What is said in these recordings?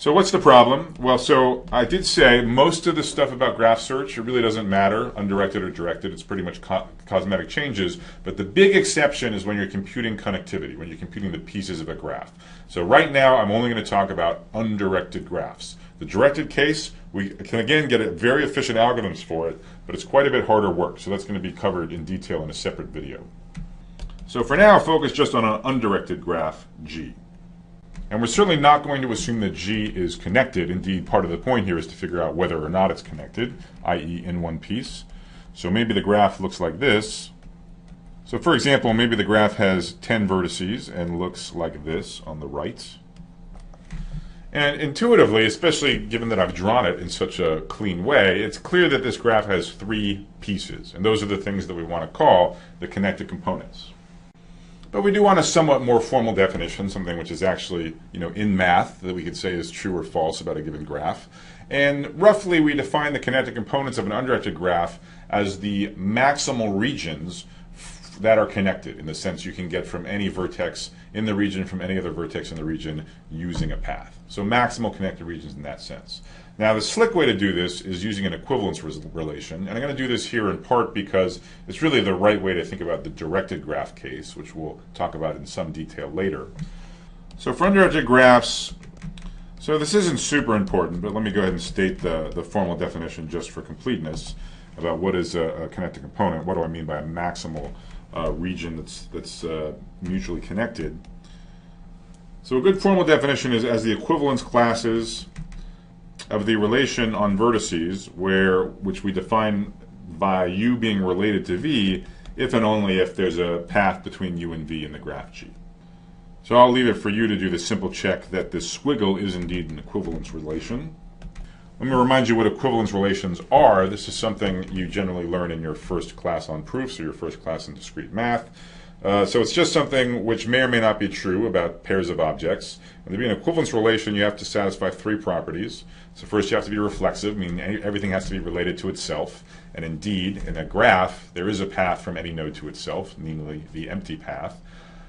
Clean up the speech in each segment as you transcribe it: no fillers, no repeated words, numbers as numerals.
So what's the problem? Well, so I did say most of the stuff about graph search, it really doesn't matter, undirected or directed. It's pretty much cosmetic changes. But the big exception is when you're computing connectivity, when you're computing the pieces of a graph. So right now, I'm only going to talk about undirected graphs. The directed case, we can again get very efficient algorithms for it, but it's quite a bit harder work. So that's going to be covered in detail in a separate video. So for now, focus just on an undirected graph, G. And we're certainly not going to assume that G is connected. Indeed, part of the point here is to figure out whether or not it's connected, i.e. in one piece. So maybe the graph looks like this. So for example, maybe the graph has 10 vertices and looks like this on the right. And intuitively, especially given that I've drawn it in such a clean way, it's clear that this graph has 3 pieces. And those are the things that we want to call the connected components. But we do want a somewhat more formal definition, something which is actually, in math that we could say is true or false about a given graph. And roughly we define the connected components of an undirected graph as the maximal regions that are connected, in the sense you can get from any vertex in the region from any other vertex in the region using a path. So maximal connected regions in that sense. Now the slick way to do this is using an equivalence relation, and I'm going to do this here in part because it's really the right way to think about the directed graph case, which we'll talk about in some detail later. So for undirected graphs, so this isn't super important, but let me go ahead and state the formal definition just for completeness about what is a connected component. What do I mean by a maximal region that's mutually connected? So a good formal definition is as the equivalence classes of the relation on vertices, which we define by u being related to v if and only if there's a path between u and v in the graph G. So I'll leave it for you to do the simple check that this squiggle is indeed an equivalence relation. Let me remind you what equivalence relations are. This is something you generally learn in your first class on proofs or your first class in discrete math. So it's just something which may or may not be true about pairs of objects. And to be an equivalence relation, you have to satisfy 3 properties. So first you have to be reflexive, meaning everything has to be related to itself. And indeed, in a graph, there is a path from any node to itself, namely the empty path.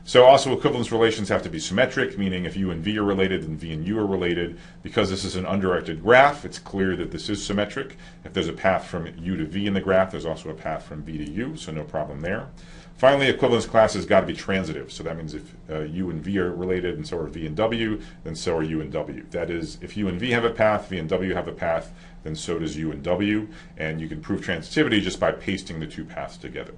So also equivalence relations have to be symmetric, meaning if u and v are related, then v and u are related. Because this is an undirected graph, it's clear that this is symmetric. If there's a path from u to v in the graph, there's also a path from v to u, so no problem there. Finally, equivalence classes got to be transitive. So that means if u and v are related and so are v and w, then so are u and w. That is, if u and v have a path, v and w have a path, then so does u and w. And you can prove transitivity just by pasting the 2 paths together.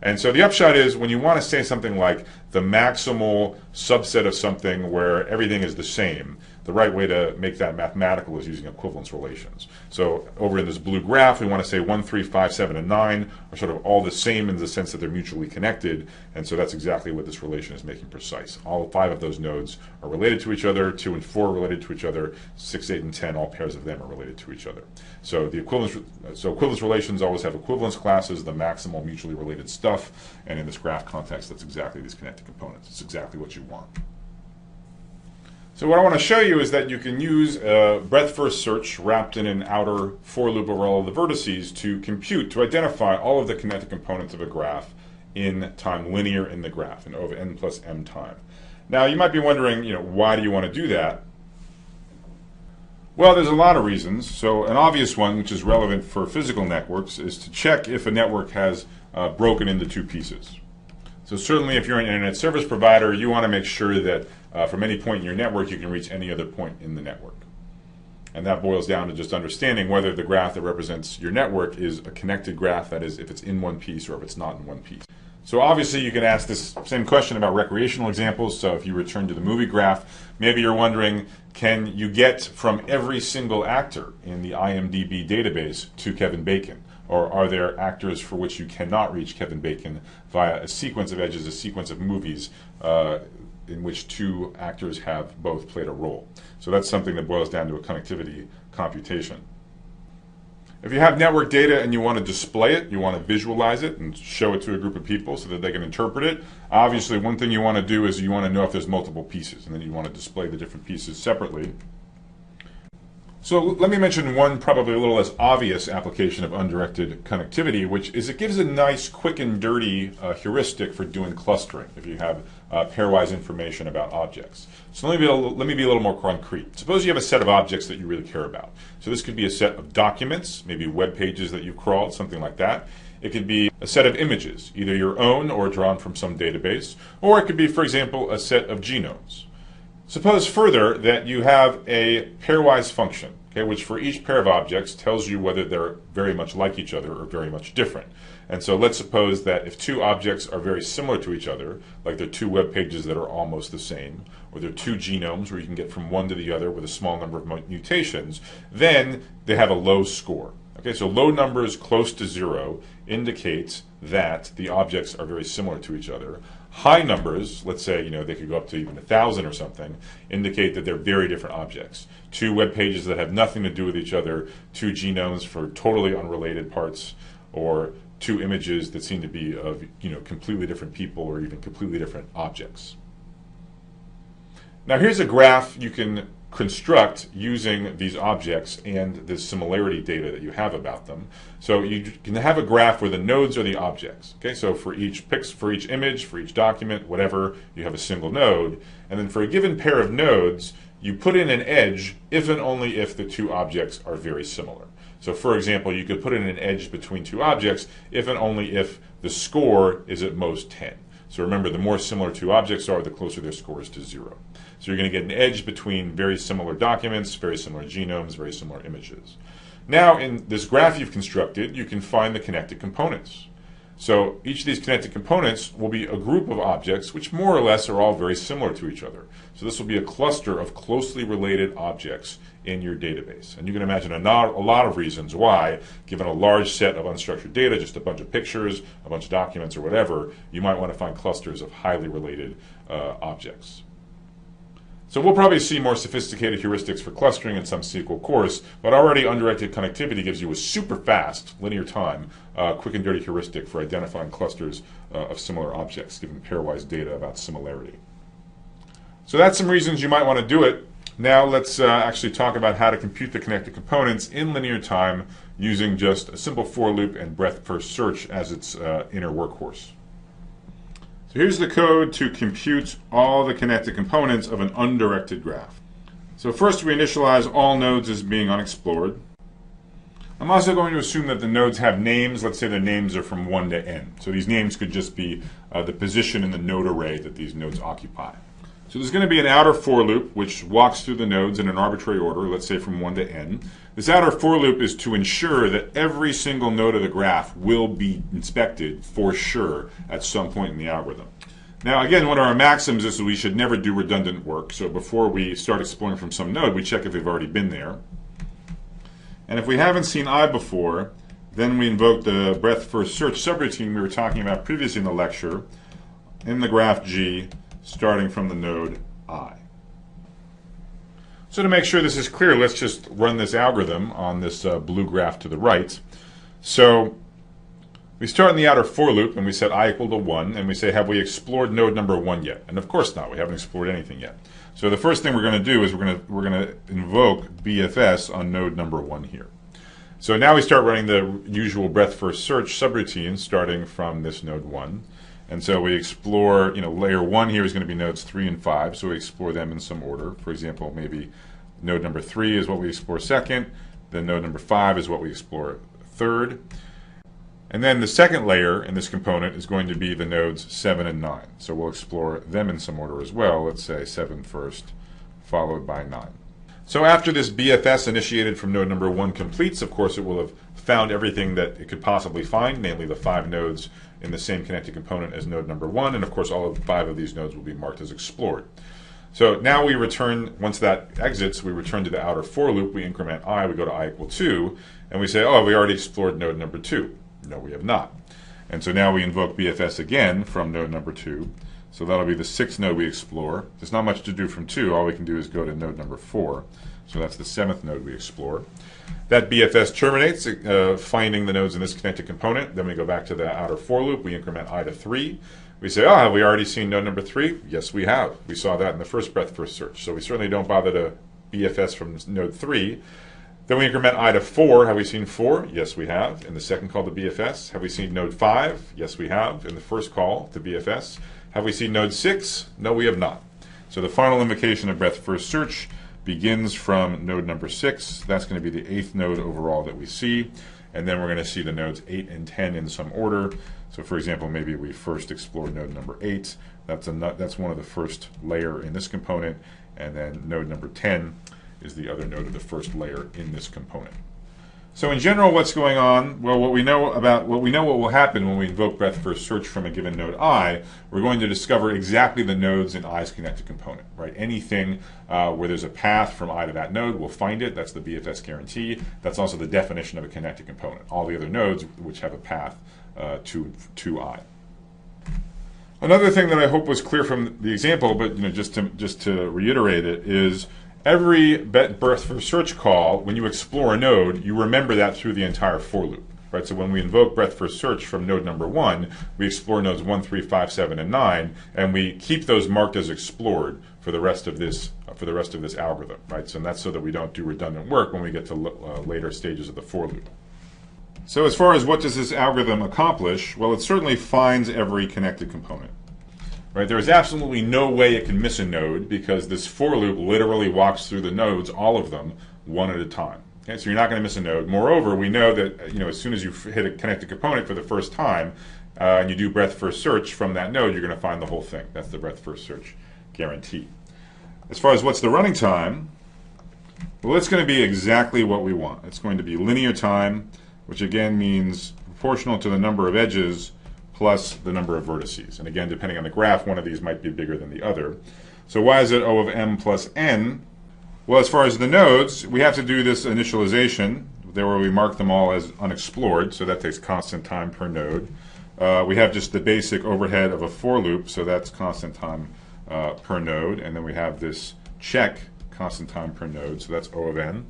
And so the upshot is when you want to say something like the maximal subset of something where everything is the same, the right way to make that mathematical is using equivalence relations. So over in this blue graph, we want to say 1, 3, 5, 7, and 9 are sort of all the same in the sense that they're mutually connected. And so that's exactly what this relation is making precise. All 5 of those nodes are related to each other, 2 and 4 are related to each other, 6, 8, and 10, all pairs of them are related to each other. So equivalence relations always have equivalence classes, the maximal mutually related stuff. And in this graph context, that's exactly these connected components. It's exactly what you want. So what I want to show you is that you can use a breadth-first search wrapped in an outer for loop over all of the vertices to identify all of the connected components of a graph in time linear in the graph, in over n plus m time. Now you might be wondering, why do you want to do that? Well, there's a lot of reasons. So an obvious one, which is relevant for physical networks, is to check if a network has broken into 2 pieces. So certainly if you're an internet service provider, you want to make sure that from any point in your network, you can reach any other point in the network. And that boils down to just understanding whether the graph that represents your network is a connected graph, that is, if it's in one piece or if it's not in one piece. So obviously you can ask this same question about recreational examples. So if you return to the movie graph, maybe you're wondering, can you get from every single actor in the IMDb database to Kevin Bacon? Or are there actors for which you cannot reach Kevin Bacon via a sequence of edges, a sequence of movies in which 2 actors have both played a role? So that's something that boils down to a connectivity computation. If you have network data and you want to display it, you want to visualize it and show it to a group of people so that they can interpret it, obviously one thing you want to do is you want to know if there's multiple pieces, and then you want to display the different pieces separately. So let me mention one probably a little less obvious application of undirected connectivity, which is it gives a nice quick and dirty heuristic for doing clustering if you have pairwise information about objects. So let me be a little more concrete. Suppose you have a set of objects that you really care about. So this could be a set of documents, maybe web pages that you've crawled, something like that. It could be a set of images, either your own or drawn from some database, or it could be, for example, a set of genomes. Suppose further that you have a pairwise function, okay, which for each pair of objects tells you whether they're very much like each other or very much different. And so let's suppose that if two objects are very similar to each other, like they're two web pages that are almost the same, or they're two genomes where you can get from one to the other with a small number of mutations, then they have a low score. Okay, so low numbers close to 0 indicates that the objects are very similar to each other. High numbers, let's say, they could go up to even 1,000 or something, indicate that they're very different objects. Two web pages that have nothing to do with each other, two genomes for totally unrelated parts, or two images that seem to be of, completely different people or even completely different objects. Now here's a graph you can construct using these objects and the similarity data that you have about them. So you can have a graph where the nodes are the objects. Okay, so for each image, for each document, whatever, you have a single node. And then for a given pair of nodes, you put in an edge if and only if the two objects are very similar. So for example, you could put in an edge between two objects if and only if the score is at most 10. So remember, the more similar two objects are, the closer their score is to 0. So you're going to get an edge between very similar documents, very similar genomes, very similar images. Now in this graph you've constructed, you can find the connected components. So each of these connected components will be a group of objects which more or less are all very similar to each other. So this will be a cluster of closely related objects in your database. And you can imagine a lot of reasons why, given a large set of unstructured data, just a bunch of pictures, a bunch of documents, or whatever, you might want to find clusters of highly related objects. So we'll probably see more sophisticated heuristics for clustering in some SQL course, but already undirected connectivity gives you a super fast, linear time, quick and dirty heuristic for identifying clusters of similar objects, given pairwise data about similarity. So that's some reasons you might want to do it. Now let's actually talk about how to compute the connected components in linear time using just a simple for loop and breadth first search as its inner workhorse. So here's the code to compute all the connected components of an undirected graph. So first we initialize all nodes as being unexplored. I'm also going to assume that the nodes have names. Let's say the names are from 1 to n. So these names could just be the position in the node array that these nodes occupy. So there's going to be an outer for loop which walks through the nodes in an arbitrary order, let's say from 1 to n. This outer for loop is to ensure that every single node of the graph will be inspected for sure at some point in the algorithm. Now again, one of our maxims is that we should never do redundant work. So before we start exploring from some node, we check if they've already been there. And if we haven't seen I before, then we invoke the breadth first search subroutine we were talking about previously in the lecture in the graph G, starting from the node I. So to make sure this is clear, let's just run this algorithm on this blue graph to the right. So we start in the outer for loop and we set I equal to 1 and we say, have we explored node number 1 yet? And of course not, we haven't explored anything yet. So the first thing we're going to do is we're going to invoke BFS on node number 1 here. So now we start running the usual breadth first search subroutine starting from this node 1. And so we explore, layer 1 here is going to be nodes 3 and 5, so we explore them in some order. For example, maybe node number 3 is what we explore second, then node number 5 is what we explore third. And then the second layer in this component is going to be the nodes 7 and 9. So we'll explore them in some order as well. Let's say 7 first, followed by 9. So after this BFS initiated from node number 1 completes, of course it will have found everything that it could possibly find, namely the 5 nodes in the same connected component as node number 1, and of course all of 5 of these nodes will be marked as explored. So now we return, once that exits, we return to the outer for loop, we increment I, we go to I equal 2, and we say, oh, we already explored node number 2. No, we have not. And so now we invoke BFS again from node number 2. So that'll be the 6th node we explore. There's not much to do from 2. All we can do is go to node number 4. So that's the 7th node we explore. That BFS terminates, finding the nodes in this connected component. Then we go back to the outer for loop. We increment I to 3. We say, oh, have we already seen node number 3? Yes, we have. We saw that in the first breadth first search. So we certainly don't bother to BFS from node 3. Then we increment I to 4. Have we seen 4? Yes, we have. In the second call to BFS. Have we seen node 5? Yes, we have. In the first call to BFS. Have we seen node 6? No, we have not. So the final invocation of breadth first search begins from node number 6. That's going to be the 8th node overall that we see. And then we're going to see the nodes 8 and 10 in some order. So for example, maybe we first explore node number 8. That's one of the first layer in this component. And then node number 10 is the other node of the first layer in this component. So in general, what's going on? Well, what we know what will happen when we invoke breadth first search from a given node I, we're going to discover exactly the nodes in I's connected component, right? Anything where there's a path from I to that node, we'll find it. That's the BFS guarantee. That's also the definition of a connected component. All the other nodes which have a path to I. Another thing that I hope was clear from the example, but just to reiterate it, is every breadth first search call, when you explore a node, you remember that through the entire for loop. Right? So when we invoke breadth first search from node number 1, we explore nodes 1, 3, 5, 7, and 9, and we keep those marked as explored for the rest of this algorithm. Right? So that's so that we don't do redundant work when we get to later stages of the for loop. So as far as what does this algorithm accomplish, well, it certainly finds every connected component. Right? There is absolutely no way it can miss a node because this for loop literally walks through the nodes, all of them, one at a time. Okay? So you're not going to miss a node. Moreover, we know that as soon as you hit a connected component for the first time and you do breadth first search from that node, you're going to find the whole thing. That's the breadth first search guarantee. As far as what's the running time, well, it's going to be exactly what we want. It's going to be linear time, which again means proportional to the number of edges plus the number of vertices. And again, depending on the graph, one of these might be bigger than the other. So why is it O of m plus n? Well, as far as the nodes, we have to do this initialization, there where we mark them all as unexplored, so that takes constant time per node. We have just the basic overhead of a for loop, so that's constant time per node. And then we have this check, constant time per node, so that's O of n.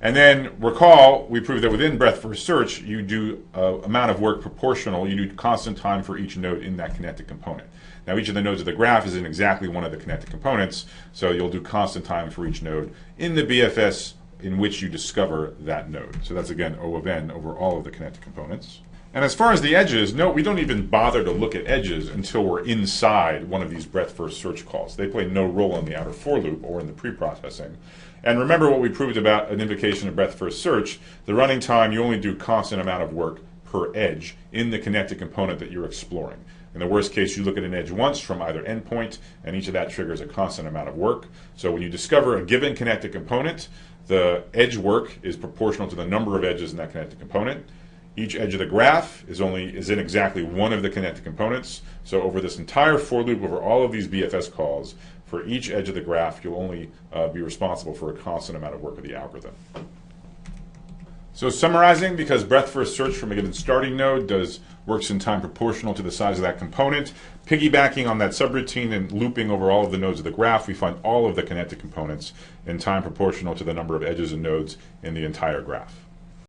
And then recall, we proved that within breadth first search, you do amount of work proportional. You do constant time for each node in that connected component. Now, each of the nodes of the graph is in exactly one of the connected components, so you'll do constant time for each node in the BFS in which you discover that node. So that's, again, O of n over all of the connected components. And as far as the edges, no, we don't even bother to look at edges until we're inside one of these breadth first search calls. They play no role in the outer for loop or in the pre-processing. And remember what we proved about an invocation of breadth first search. The running time, you only do constant amount of work per edge in the connected component that you're exploring. In the worst case, you look at an edge once from either endpoint, and each of that triggers a constant amount of work. So when you discover a given connected component, the edge work is proportional to the number of edges in that connected component. Each edge of the graph is in exactly one of the connected components. So over this entire for loop, over all of these BFS calls, for each edge of the graph, you'll only be responsible for a constant amount of work of the algorithm. So summarizing, because breadth first search from a given starting node works in time proportional to the size of that component, piggybacking on that subroutine and looping over all of the nodes of the graph, we find all of the connected components in time proportional to the number of edges and nodes in the entire graph.